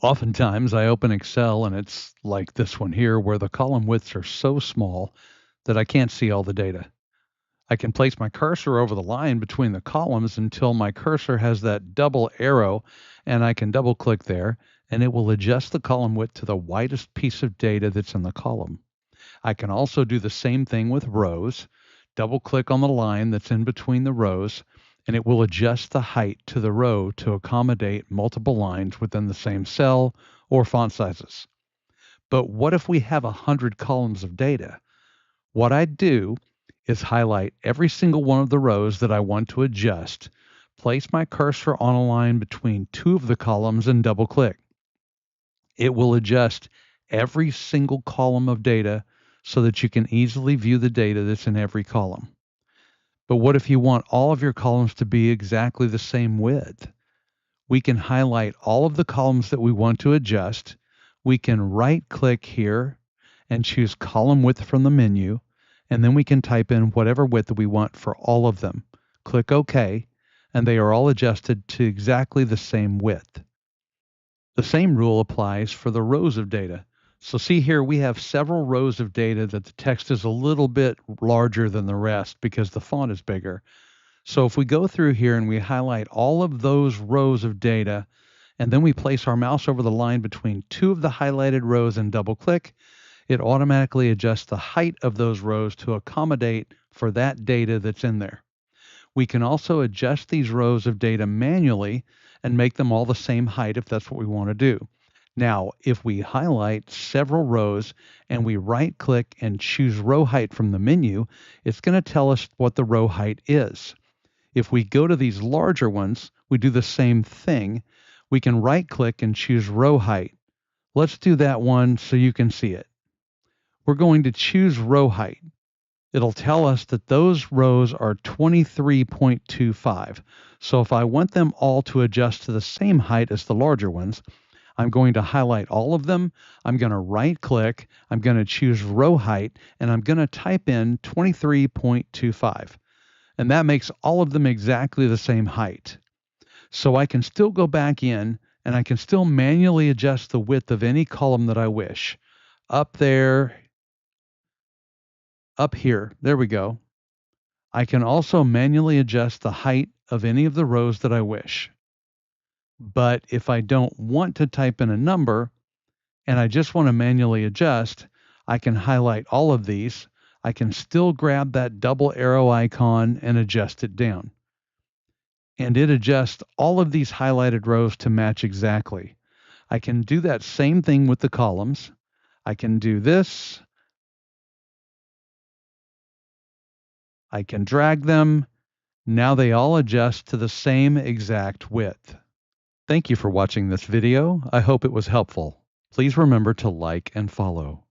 Oftentimes, I open Excel and it's like this one here, where the column widths are so small that I can't see all the data. I can place my cursor over the line between the columns until my cursor has that double arrow, and I can double click there, and it will adjust the column width to the widest piece of data that's in the column. I can also do the same thing with rows. Double click on the line that's in between the rows, and it will adjust the height to the row to accommodate multiple lines within the same cell or font sizes. But what if we have 100 columns of data? What I'd do is highlight every single one of the rows that I want to adjust, place my cursor on a line between two of the columns, and double click. It will adjust every single column of data so that you can easily view the data that's in every column. But what if you want all of your columns to be exactly the same width? We can highlight all of the columns that we want to adjust. We can right click here and choose column width from the menu, and then we can type in whatever width we want for all of them. Click OK, and they are all adjusted to exactly the same width. The same rule applies for the rows of data. So see here, we have several rows of data that the text is a little bit larger than the rest because the font is bigger. So if we go through here and we highlight all of those rows of data, and then we place our mouse over the line between two of the highlighted rows and double click, it automatically adjusts the height of those rows to accommodate for that data that's in there. We can also adjust these rows of data manually and make them all the same height if that's what we want to do. Now, if we highlight several rows and we right click and choose row height from the menu, it's going to tell us what the row height is. If we go to these larger ones, we do the same thing. We can right click and choose row height. Let's do that one so you can see it. We're going to choose row height. It'll tell us that those rows are 23.25. So if I want them all to adjust to the same height as the larger ones, I'm going to highlight all of them. I'm going to right click. I'm going to choose row height, and I'm going to type in 23.25. And that makes all of them exactly the same height. So I can still go back in and I can still manually adjust the width of any column that I wish. Up there, up here, there we go. I can also manually adjust the height of any of the rows that I wish. But if I don't want to type in a number and I just want to manually adjust, I can highlight all of these. I can still grab that double arrow icon and adjust it down. And it adjusts all of these highlighted rows to match exactly. I can do that same thing with the columns. I can do this. I can drag them. Now they all adjust to the same exact width. Thank you for watching this video. I hope it was helpful. Please remember to like and follow.